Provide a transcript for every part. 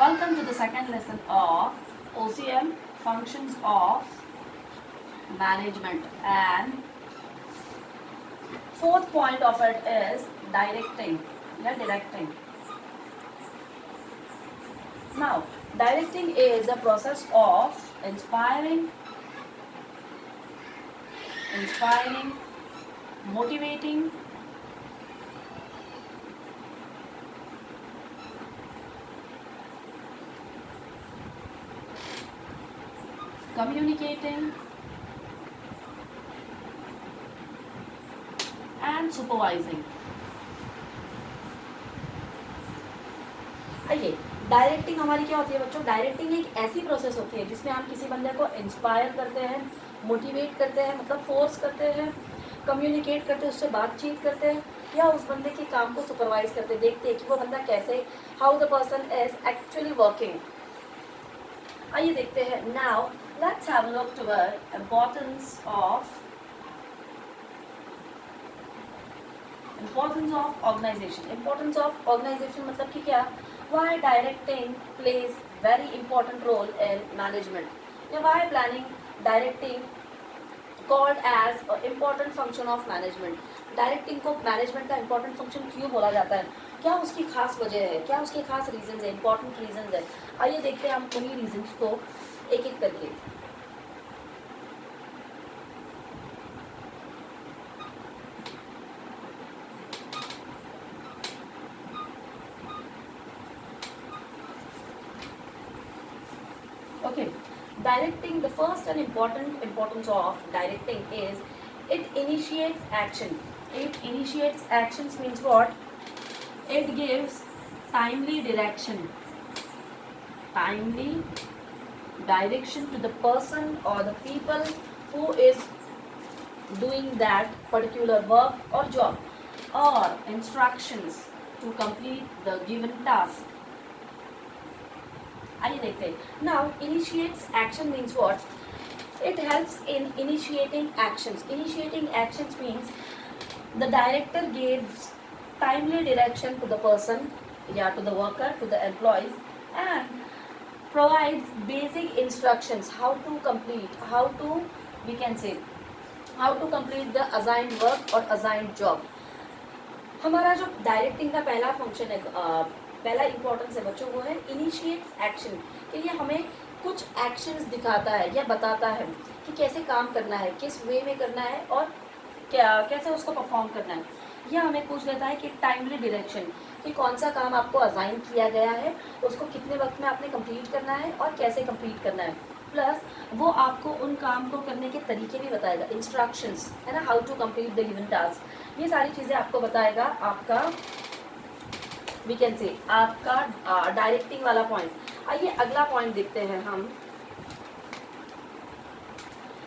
Welcome to the second lesson of OCM, functions of management, and fourth point of it is directing. Directing. Now, directing is a process of inspiring, motivating, communicating, and supervising. आइए, directing हमारी क्या होती है बच्चों? Directing एक ऐसी process होती है जिसमें हम किसी बंदे को इंस्पायर करते हैं, मोटिवेट करते हैं, मतलब फोर्स करते हैं, कम्युनिकेट करते हैं, उससे बातचीत करते हैं, या उस बंदे के काम को सुपरवाइज करते हैं, देखते हैं कि वो बंदा कैसे, how the person is actually working. आइए देखते हैं. Now let's have a look toward importance of organization. Importance of organization मतलब कि क्या? Why directing plays very important role in management? या why planning, directing called as a important function of management? Directing को management का important function क्यों बोला जाता है? क्या उसकी खास वजह है? क्या उसके खास reasons है? Important reasons है? आइए देखते हैं हम उन्हीं reasons को एक एक करके. Okay, directing, the first and importance of directing is it initiates action. It initiates actions means what? It gives timely direction. Timely direction to the person or the people who is doing that particular work or job, or instructions to complete the given task. आइए देखते हैं. Now initiates action means what? It helps in initiating actions. Initiating actions means the director gives timely direction to the person या to the worker, to the employees, and provides basic instructions how to complete, how to, we can say, how to complete the assigned work or assigned job. हमारा जो directing का पहला function है, पहला importance है बच्चों, वो है इनिशिएट्स एक्शन. कि ये हमें कुछ एक्शंस दिखाता है या बताता है कि कैसे काम करना है, किस वे में करना है और क्या कैसे उसको परफॉर्म करना है. यह हमें पूछ लेता है कि टाइमली डायरेक्शन, कि कौन सा काम आपको असाइन किया गया है, उसको कितने वक्त में आपने कंप्लीट करना है और कैसे कंप्लीट करना है. प्लस वो आपको उन काम को करने के तरीके भी बताएगा, इंस्ट्रक्शंस है ना, how to complete the given task. ये सारी चीज़ें आपको बताएगा आपका, वी कैन से, आपका डायरेक्टिंग वाला पॉइंट. आइए अगला पॉइंट देखते हैं हम.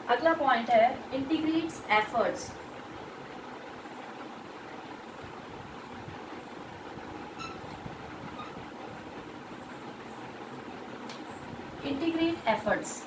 अगला पॉइंट है इंटीग्रेट्स एफर्ट्स. Integrate efforts.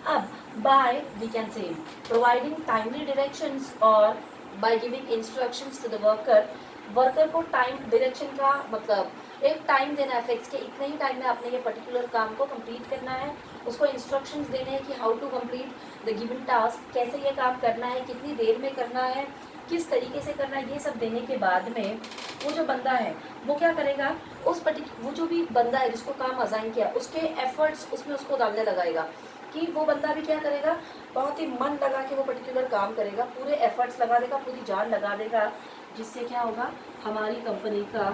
अब by, we can say, providing timely directions और by giving instructions to the worker. Worker को टाइम डायरेक्शन का मतलब एक टाइम देना है फिक्स, के इतने ही टाइम में आपने ये पर्टिकुलर काम को कंप्लीट करना है. उसको इंस्ट्रक्शंस देने हैं कि how to complete the given task, कैसे ये काम करना है, कितनी देर में करना है, किस तरीके से करना है. ये सब देने के बाद में वो जो बंदा है वो क्या करेगा, उस वो जो भी बंदा है जिसको काम असाइन किया, उसके एफर्ट्स उसमें उसको डालने लगाएगा. कि वो बंदा भी क्या करेगा, बहुत ही मन लगा के वो पर्टिकुलर काम करेगा, पूरे एफर्ट्स लगा देगा, पूरी जान लगा देगा, जिससे क्या होगा, हमारी कंपनी का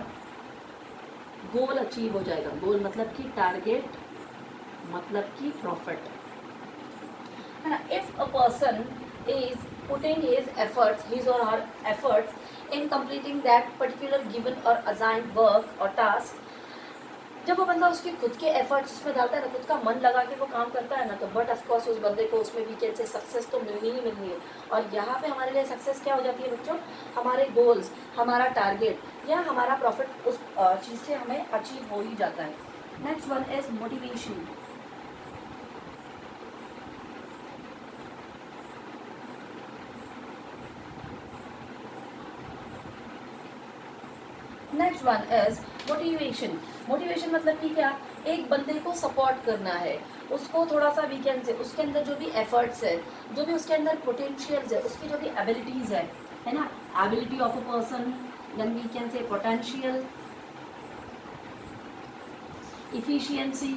गोल अचीव हो जाएगा. गोल मतलब कि टारगेट, मतलब कि प्रॉफिट है ना. If a person is putting his efforts, his or her efforts in completing that particular given और असाइन्ड वर्क और टास्क, जब वो बंदा उसके खुद के एफर्ट्स उसमें डालता है ना, खुद का मन लगा के वो काम करता है ना, तो बट ऑफकोर्स उस बंदे को उसमें वीकेंड से सक्सेस तो मिलनी ही मिलनी है. और यहाँ पे हमारे लिए सक्सेस क्या हो जाती है बच्चों, हमारे गोल्स, हमारा टारगेट या हमारा प्रॉफिट उस चीज़ से हमें अचीव हो ही जाता है. Next one is motivation. Next one is motivation, motivation मतलब कि क्या, एक बंदे को सपोर्ट करना है, उसको थोड़ा सा वीकेंड से उसके अंदर जो भी एफर्ट्स है, जो भी उसके अंदर पोटेंशियल्स है, उसकी जो भी एबिलिटीज़ है ना, ability of a person, then we can say potential, efficiency,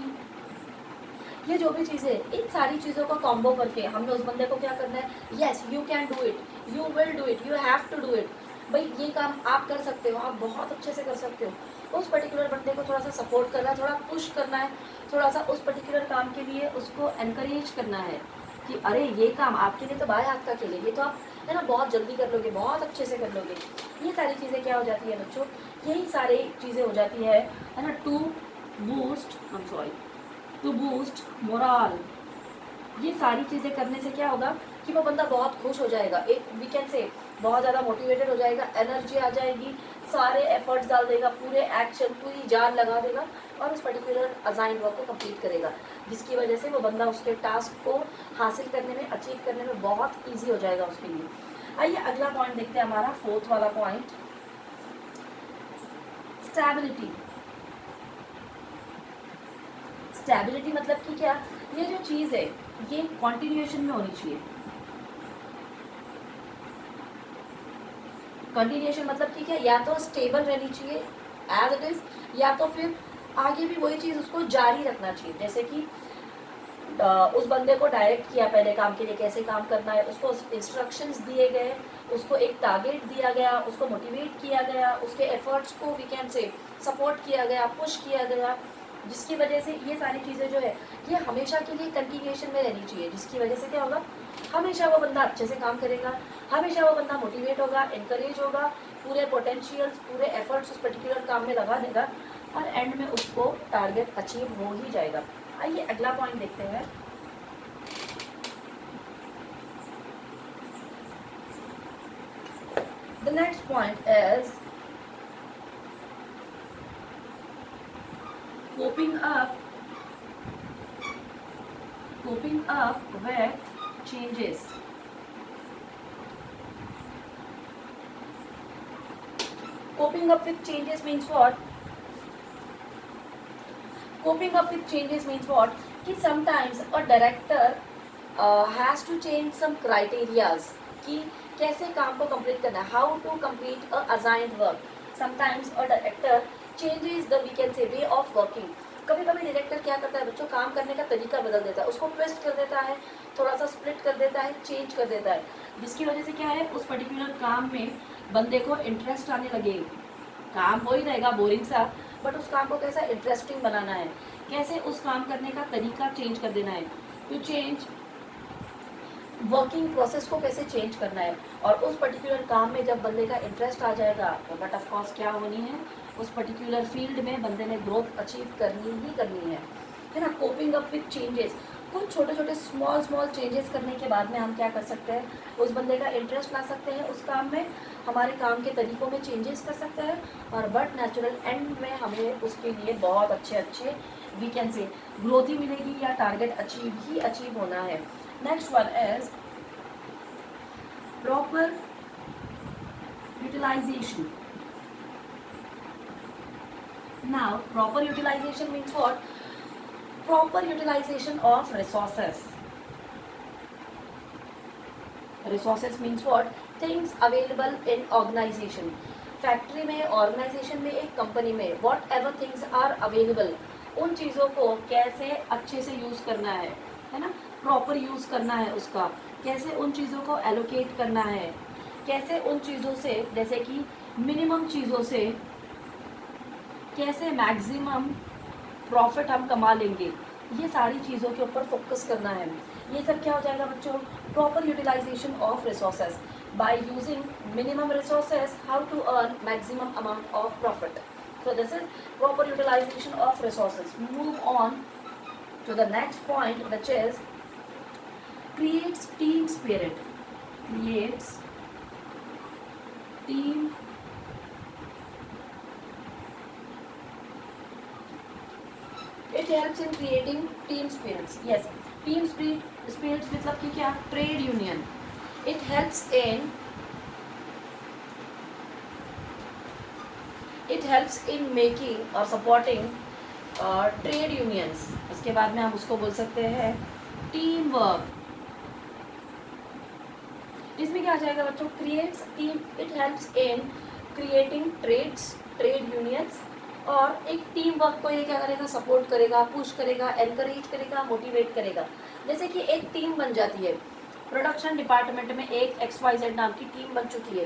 ये जो भी चीज़ें, इन सारी चीज़ों का कॉम्बो करके हमने उस बंदे को क्या करना है, yes you can do it, you will do it, you have to do it, भाई ये काम आप कर सकते हो, आप बहुत अच्छे से कर सकते हो। उस पर्टिकुलर बंदे को थोड़ा सा सपोर्ट करना है, थोड़ा पुश करना है, थोड़ा सा उस पर्टिकुलर काम के लिए उसको एनकरेज करना है कि अरे ये काम आपके लिए तो बाएं हाथ का खेल है, ये तो आप है ना बहुत जल्दी कर लोगे, बहुत अच्छे से कर लोगे। ये सारी चीज़ें क्या हो जाती है बच्चों, यही सारी चीज़ें हो जाती है ना, to boost, I am sorry, to boost morale. ये सारी चीज़ें करने से क्या होगा कि वो बंदा बहुत खुश हो जाएगा, एक वीकेंड से बहुत ज़्यादा मोटिवेटेड हो जाएगा, एनर्जी आ जाएगी, सारे एफर्ट्स डाल देगा, पूरे एक्शन पूरी जान लगा देगा और उस पर्टिकुलर असाइन वर्क को कंप्लीट करेगा, जिसकी वजह से वो बंदा उसके टास्क को हासिल करने में, अचीव करने में बहुत ईजी हो जाएगा उसके लिए। आइए अगला पॉइंट देखते हैं, हमारा फोर्थ वाला पॉइंट, स्टेबिलिटी। स्टेबिलिटी मतलब कि क्या, ये जो चीज़ है ये कॉन्टिन्यूएशन में होनी चाहिए। कंटिन्यूएशन मतलब कि क्या, या तो स्टेबल रहनी चाहिए एज इट इज, या तो फिर आगे भी वही चीज़ उसको जारी रखना चाहिए। जैसे कि उस बंदे को डायरेक्ट किया पहले काम के लिए, कैसे काम करना है, उसको इंस्ट्रक्शंस दिए गए, उसको एक टारगेट दिया गया, उसको मोटिवेट किया गया, उसके एफर्ट्स को वीकेंड से सपोर्ट किया गया, पुश किया गया, जिसकी वजह से ये सारी चीज़ें जो है ये हमेशा के लिए कंटिन्यूएशन में रहनी चाहिए, जिसकी वजह से क्या होगा, हमेशा वो बंदा अच्छे से काम करेगा, हमेशा वो बंदा मोटिवेट होगा, इंकरेज होगा, पूरे पोटेंशियल्स, पूरे एफर्ट्स उस पर्टिकुलर काम में लगा देगा और एंड में उसको टारगेट अचीव हो ही जाएगा। आइए अगला पॉइंट देखते हैं, the next point is coping up with changes। coping up with changes means what, coping up with changes means what, कि sometimes a director has to change some criterias कि कैसे काम को कंप्लीट करना है, how to complete a assigned work। sometimes a director changes the, we can say, way of working। कभी कभी director क्या करता है बच्चों, काम करने का तरीका बदल देता है, उसको ट्विस्ट कर देता है, थोड़ा सा स्प्लिट कर देता है, चेंज कर देता है, जिसकी वजह से क्या है, उस पर्टिकुलर काम में बंदे को इंटरेस्ट आने लगे। काम हो ही रहेगा बोरिंग सा, बट उस काम को कैसा इंटरेस्टिंग बनाना है, कैसे उस काम करने का तरीका चेंज कर देना है, टू चेंज वर्किंग प्रोसेस को कैसे चेंज करना है। और उस पर्टिकुलर काम में जब बंदे का इंटरेस्ट आ जाएगा तो बट ऑफ कोर्स क्या होनी है, उस पर्टिकुलर फील्ड में बंदे ने ग्रोथ अचीव करनी ही करनी है ना। कोपिंग अप विथ चेंजेस, कुछ छोटे छोटे स्मॉल चेंजेस करने के बाद में हम क्या कर सकते हैं, उस बंदे का इंटरेस्ट ला सकते हैं उस काम में, हमारे काम के तरीक़ों में चेंजेस कर सकते हैं और बट नेचुरल एंड में हमें उसके लिए बहुत अच्छे वी कैन से ग्रोथ ही मिलेगी या टारगेट अचीव होना है। Next one is proper utilization. Now proper utilization means what, proper utilization of resources। resources means what, things available in organization। Factory में, ऑर्गेनाइजेशन में, एक कंपनी में whatever things are available, उन चीज़ों को कैसे अच्छे से यूज़ करना है ना, प्रॉपर यूज़ करना है उसका, कैसे उन चीज़ों को एलोकेट करना है, कैसे उन चीज़ों से, जैसे कि मिनिमम चीज़ों से कैसे मैक्सिमम प्रॉफिट हम कमा लेंगे, ये सारी चीज़ों के ऊपर फोकस करना है। ये सब क्या हो जाएगा बच्चों, proper utilization of resources, by using minimum resources how to earn maximum amount of profit. So this is proper utilization of resources. Move on to the next point which is creates team spirit. Creates team, it helps in creating team spirits। yes, team spirits मतलब कि क्या, trade union. it it helps in making और supporting trade unions. उसके बाद में हम उसको बोल सकते हैं टीम वर्क। इसमें क्या आ जाएगा बच्चों, creates team, it helps in creating trade unions, और एक टीम वर्क को ये क्या करेगा, सपोर्ट करेगा, पुश करेगा, एनकरेज करेगा, मोटिवेट करेगा। जैसे कि एक टीम बन जाती है, प्रोडक्शन डिपार्टमेंट में एक XYZ नाम की टीम बन चुकी है।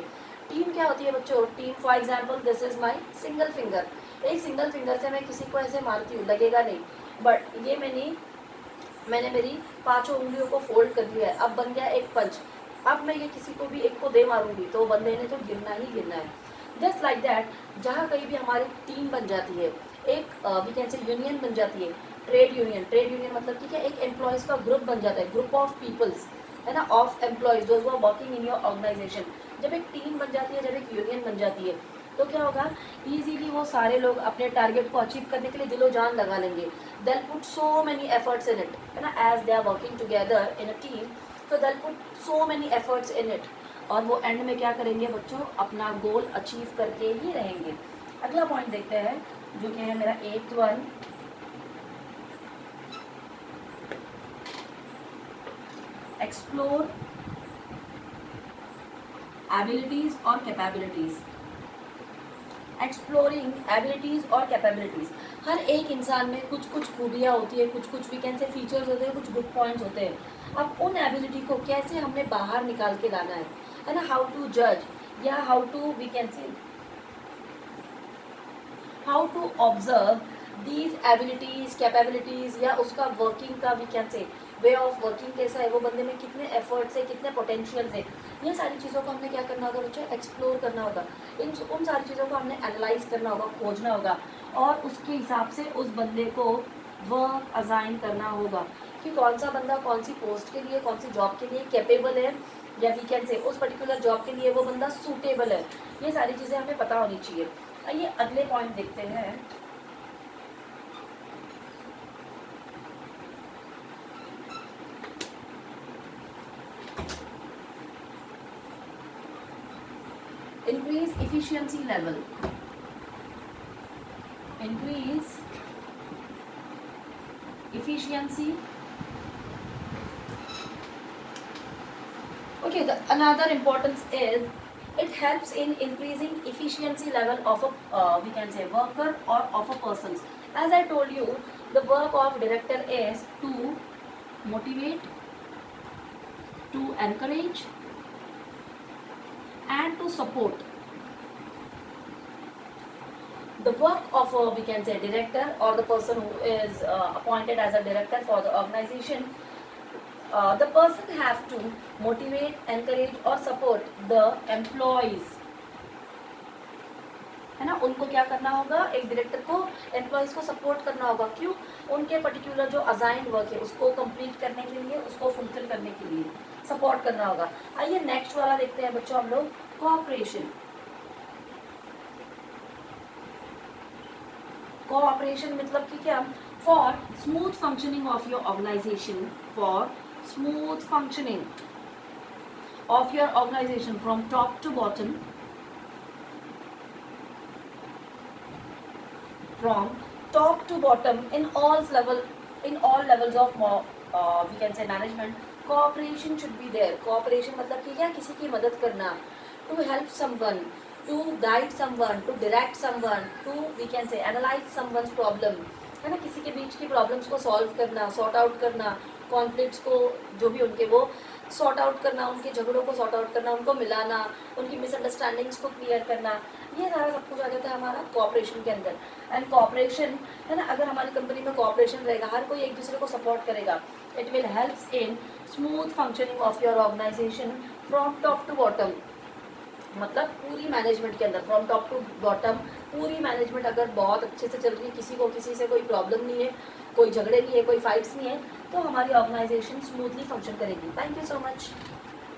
टीम क्या होती है बच्चों, team for example this is my single finger. एक सिंगल फिंगर से मैं किसी को ऐसे मारती हूँ, लगेगा नहीं, बट ये मैंने मेरी 5 उंगलियों को फोल्ड कर दिया है, अब बन गया एक पंच। अब मैं ये किसी को भी एक को दे मारूंगी तो बंदे ने तो गिरना ही गिरना है। जस्ट लाइक दैट, जहाँ कहीं भी हमारी टीम बन जाती है, एक वी कैन से यूनियन बन जाती है, ट्रेड यूनियन मतलब कि क्या, एक एम्प्लॉयज का ग्रुप बन जाता है, ग्रुप ऑफ पीपल्स, है ना, of employees those who are working in your organization. जब एक टीम बन जाती है, जब एक यूनियन बन जाती है, तो क्या होगा, इजीली वो सारे लोग अपने टारगेट को अचीव करने के लिए दिलो जान लगा लेंगे। they'll put so many efforts in it, है ना, as they are working together in a team, so they'll put so many efforts in it, और वो एंड में क्या करेंगे बच्चों, अपना गोल अचीव करके ही रहेंगे। अगला पॉइंट देखते हैं जो कि है मेरा 8th वन, एक्सप्लोर एबिलिटीज और कैपेबिलिटीज। एक्सप्लोरिंग एबिलिटीज और कैपेबिलिटीज, हर एक इंसान में कुछ कुछ खूबियाँ होती है, कुछ कुछ वी कैन से फीचर्स होते हैं, कुछ गुड पॉइंट्स होते हैं। अब उन एबिलिटी को कैसे हमने बाहर निकाल के लाना है ना, हाउ टू जज, या how to we can say how to observe these abilities capabilities, या उसका वर्किंग का वी कैन से वे ऑफ वर्किंग कैसा है, वो बंदे में कितने एफर्ट्स है, कितने पोटेंशियल है, ये सारी चीज़ों को हमने क्या करना होगा बच्चों, एक्सप्लोर करना होगा। उन सारी चीज़ों को हमने एनालाइज करना होगा, खोजना होगा, और उसके हिसाब से उस बंदे को वर्क असाइन करना होगा कि कौन सा बंदा कौन सी पोस्ट के लिए, कौन सी जॉब के लिए कैपेबल है, या वी कैन से उस पर्टिकुलर जॉब के लिए वो बंदा सूटेबल है। ये सारी चीज़ें हमें पता होनी चाहिए। आइए अगले पॉइंट देखते हैं। Increase efficiency level. Increase efficiency. Okay, the another importance is it helps in increasing efficiency level of a we can say worker or of a person. As I told you, the work of director is to motivate, to encourage, and to support. The work of a we can say director or the person who is appointed as a director for the organization, the person have to motivate, encourage or support the employees, है ना, उनको क्या करना होगा, एक director को employees को support करना होगा। क्यों, उनके पर्टिकुलर जो असाइंड वर्क है उसको कंप्लीट करने के लिए, उसको फुलफिल करने के लिए सपोर्ट करना होगा। आइए नेक्स्ट वाला देखते हैं बच्चों हम लोग, कोऑपरेशन। कोऑपरेशन मतलब कि क्या, for smooth functioning of your organization, for smooth functioning of your organization from top to bottom, from top to bottom in all levels of we can say management, cooperation should be there. cooperation मतलब कि क्या, किसी की मदद करना, to help someone, to guide someone, to direct someone, to we can say analyze someone's problem, है ना, किसी के बीच की प्रॉब्लम्स को सॉल्व करना, सॉर्ट आउट करना, कॉन्फ्लिक्ट्स को जो भी उनके वो सॉर्ट आउट करना, उनके झगड़ों को सॉर्ट आउट करना, उनको मिलाना, उनकी मिसअंडरस्टैंडिंग्स को क्लियर करना, ये सारा सब कुछ आ जाता है हमारा कोऑपरेशन के अंदर। एंड कोऑपरेशन, है ना, अगर हमारी कंपनी में कोऑपरेशन रहेगा, हर कोई एक दूसरे को सपोर्ट करेगा, it will helps in smooth functioning of your organization from top to bottom, मतलब पूरी मैनेजमेंट के अंदर, फ्रॉम टॉप टू बॉटम पूरी मैनेजमेंट अगर बहुत अच्छे से चल रही है, किसी से कोई प्रॉब्लम नहीं है, कोई झगड़े नहीं है, कोई फाइट्स नहीं है, तो हमारी ऑर्गेनाइजेशन स्मूथली फंक्शन करेगी। Thank you so much.